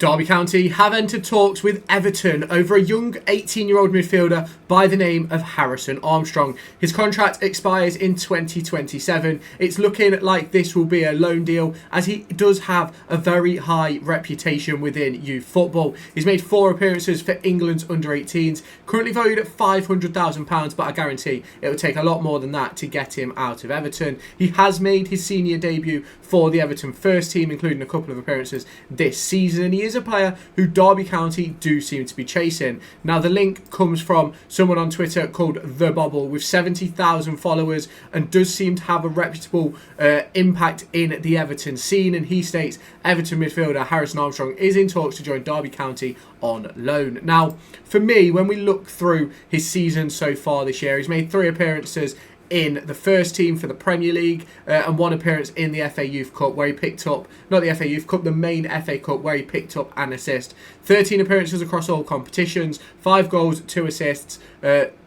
Derby County have entered talks with Everton over a young 18-year-old midfielder by the name of Harrison Armstrong. His contract expires in 2027. It's looking like this will be a loan deal, as he does have a very high reputation within youth football. He's made 4 appearances for England's under-18s, currently valued at £500,000, but I guarantee it will take a lot more than that to get him out of Everton. He has made his senior debut for the Everton first team, including a couple of appearances this season, and he is a player who Derby County do seem to be chasing. Now, the link comes from someone on Twitter called The Bobble with 70,000 followers and does seem to have a reputable impact in the Everton scene, and he states Everton midfielder Harrison Armstrong is in talks to join Derby County on loan. Now, for me, when we look through his season so far this year, he's made 3 appearances in the first team for the Premier League and 1 appearance in the FA Youth Cup, where he picked up, not the FA Youth Cup, the main FA Cup, where he picked up an assist. 13 appearances across all competitions, 5 goals, 2 assists,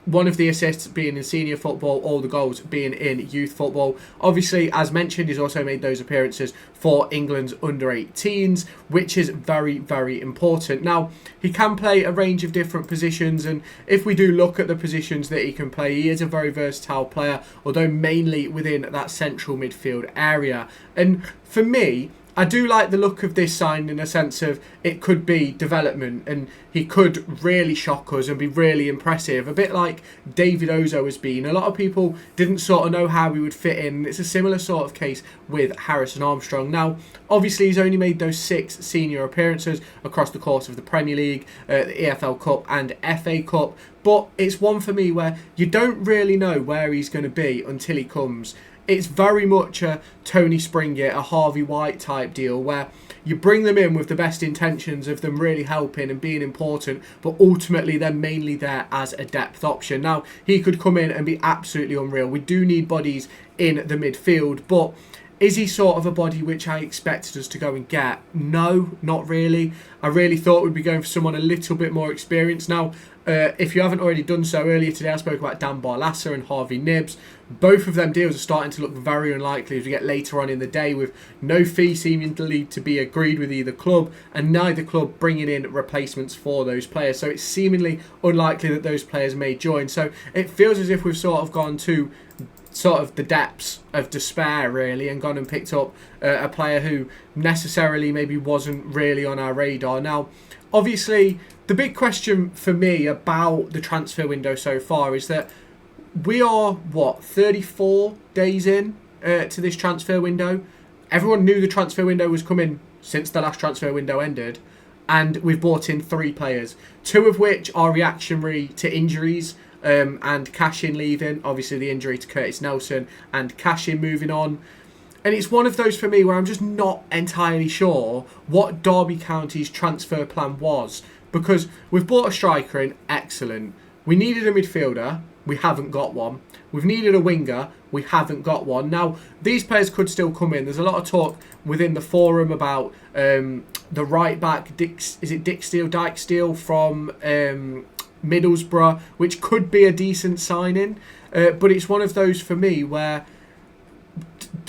1 of the assists being in senior football, all the goals being in youth football. Obviously, as mentioned, he's also made those appearances for England's under-18s, which is very, very important. Now, he can play a range of different positions, and if we do look at the positions that he can play, he is a very versatile player, although mainly within that central midfield area. And for me, I do like the look of this sign in a sense of it could be development and he could really shock us and be really impressive. A bit like David Ozo has been. A lot of people didn't sort of know how he would fit in. It's a similar sort of case with Harrison Armstrong. Now, obviously, he's only made those 6 senior appearances across the course of the Premier League, the EFL Cup and FA Cup. But it's one for me where you don't really know where he's going to be until he comes. It's very much a Tony Springett, a Harvey White type deal, where you bring them in with the best intentions of them really helping and being important, but ultimately they're mainly there as a depth option. Now, he could come in and be absolutely unreal. We do need bodies in the midfield, but is he sort of a body which I expected us to go and get? No, not really. I really thought we'd be going for someone a little bit more experienced. Now, if you haven't already done so, earlier today I spoke about Dan Barlasser and Harvey Nibbs. Both of them deals are starting to look very unlikely as we get later on in the day, with no fee seemingly to be agreed with either club and neither club bringing in replacements for those players. So it's seemingly unlikely that those players may join. So it feels as if we've sort of gone to sort of the depths of despair, really, and gone and picked up a player who necessarily maybe wasn't really on our radar. Now, obviously, the big question for me about the transfer window so far is that we are, 34 days in to this transfer window. Everyone knew the transfer window was coming since the last transfer window ended, and we've brought in 3 players, 2 of which are reactionary to injuries and Cashin leaving, obviously the injury to Curtis Nelson and Cashin moving on. And it's one of those for me where I'm just not entirely sure what Derby County's transfer plan was, because we've bought a striker in, excellent. We needed a midfielder, we haven't got one. We've needed a winger, we haven't got one. Now, these players could still come in. There's a lot of talk within the forum about the right back, Dick Steele from Middlesbrough, which could be a decent signing. But it's one of those for me where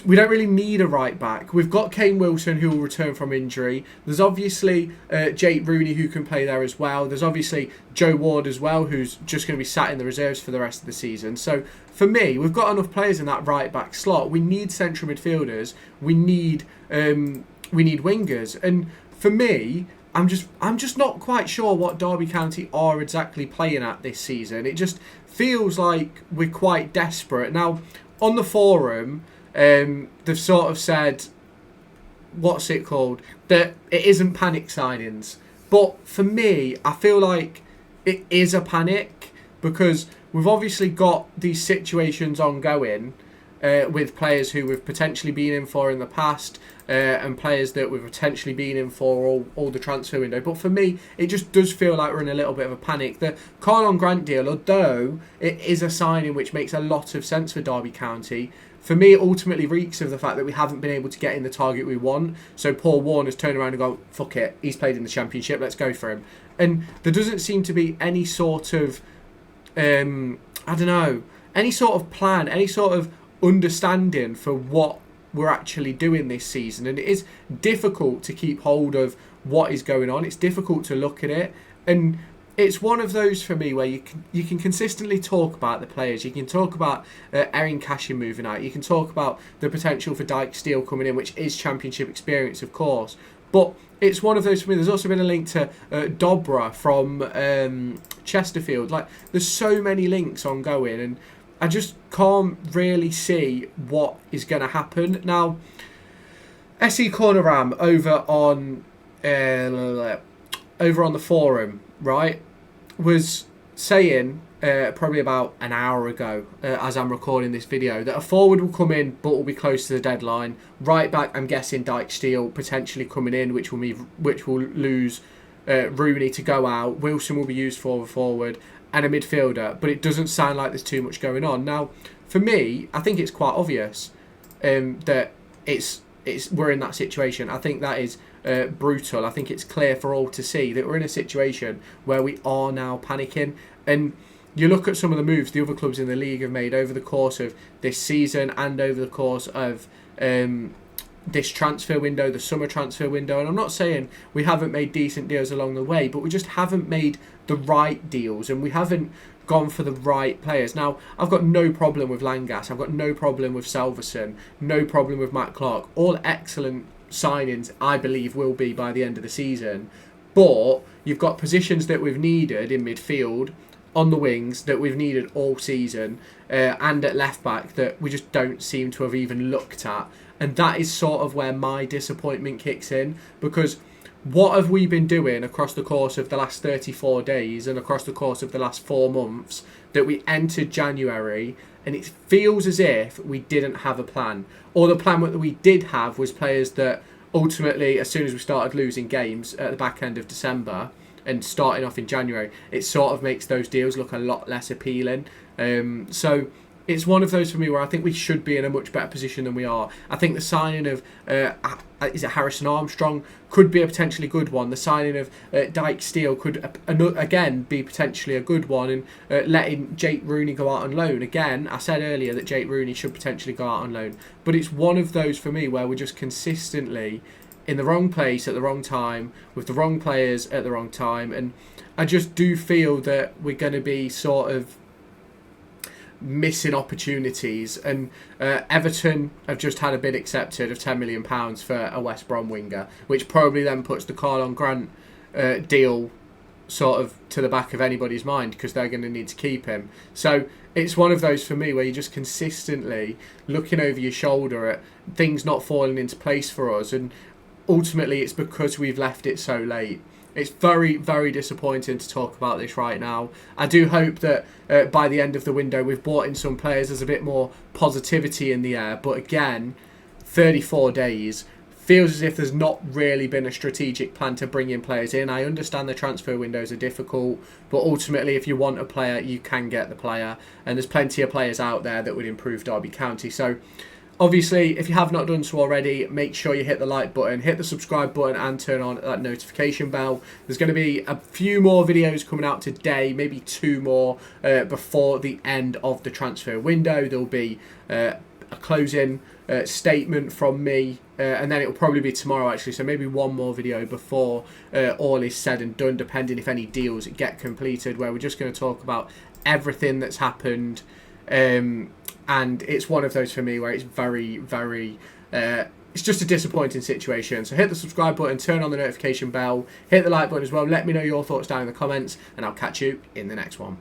we don't really need a right back. We've got Kane Wilson, who will return from injury. There's obviously Jake Rooney, who can play there as well. There's obviously Joe Ward as well, who's just going to be sat in the reserves for the rest of the season. So for me, we've got enough players in that right back slot. We need central midfielders. We need wingers. And for me, I'm just not quite sure what Derby County are exactly playing at this season. It just feels like we're quite desperate. Now, on the forum, they've sort of said, what's it called? That it isn't panic signings. But for me, I feel like it is a panic, because we've obviously got these situations ongoing with players who we've potentially been in for in the past and players that we've potentially been in for all the transfer window. But for me, it just does feel like we're in a little bit of a panic. The Carlon Grant deal, although it is a signing which makes a lot of sense for Derby County, for me, it ultimately reeks of the fact that we haven't been able to get in the target we want. So Paul Warne has turned around and gone, fuck it, he's played in the Championship, let's go for him. And there doesn't seem to be any sort of, any sort of plan, any sort of understanding for what we're actually doing this season. And it is difficult to keep hold of what is going on. It's difficult to look at it, and it's one of those for me where you can consistently talk about the players. You can talk about Erin Cashin moving out. You can talk about the potential for Dyke Steele coming in, which is Championship experience, of course. But it's one of those for me. There's also been a link to Dobra from Chesterfield. Like, there's so many links ongoing, and I just can't really see what is going to happen. Now, SE Corneram over on the forum, right, was saying probably about an hour ago, as I'm recording this video, that a forward will come in but will be close to the deadline. Right back, I'm guessing Dyke Steele potentially coming in, which will lose Rooney to go out. Wilson will be used for the forward, and a midfielder. But it doesn't sound like there's too much going on. Now, for me, I think it's quite obvious that we're in that situation. I think that is brutal. I think it's clear for all to see that we're in a situation where we are now panicking. And you look at some of the moves the other clubs in the league have made over the course of this season and over the course of this transfer window, the summer transfer window. And I'm not saying we haven't made decent deals along the way, but we just haven't made the right deals, and we haven't gone for the right players. Now, I've got no problem with Langas. I've got no problem with Salverson. No problem with Matt Clark. All excellent signings, I believe, will be by the end of the season. But you've got positions that we've needed in midfield, on the wings, that we've needed all season, and at left back that we just don't seem to have even looked at. And that is sort of where my disappointment kicks in, because what have we been doing across the course of the last 34 days and across the course of the last 4 months that we entered January, and it feels as if we didn't have a plan, or the plan that we did have was players that ultimately, as soon as we started losing games at the back end of December and starting off in January, it sort of makes those deals look a lot less appealing. So it's one of those for me where I think we should be in a much better position than we are. I think the signing of Harrison Armstrong could be a potentially good one. The signing of Dyke Steele could again be potentially a good one, and letting Jake Rooney go out on loan. Again, I said earlier that Jake Rooney should potentially go out on loan, but it's one of those for me where we're just consistently in the wrong place at the wrong time with the wrong players at the wrong time, and I just do feel that we're going to be sort of missing opportunities. And Everton have just had a bid accepted of £10 million for a West Brom winger, which probably then puts the Carlon Grant deal sort of to the back of anybody's mind, because they're going to need to keep him. So it's one of those for me where you're just consistently looking over your shoulder at things not falling into place for us, and ultimately it's because we've left it so late. It's very, very disappointing to talk about this right now. I do hope that by the end of the window we've brought in some players. There's a bit more positivity in the air. But again, 34 days feels as if there's not really been a strategic plan to bring in players in. I understand the transfer windows are difficult, but ultimately if you want a player, you can get the player. And there's plenty of players out there that would improve Derby County. So obviously, if you have not done so already, make sure you hit the like button, hit the subscribe button, and turn on that notification bell. There's going to be a few more videos coming out today, maybe 2 more before the end of the transfer window. There'll be a closing statement from me, and then it'll probably be tomorrow actually, so maybe 1 more video before all is said and done, depending if any deals get completed, where we're just going to talk about everything that's happened. And it's one of those for me where it's very, very, it's just a disappointing situation. So hit the subscribe button, turn on the notification bell, hit the like button as well. Let me know your thoughts down in the comments, and I'll catch you in the next one.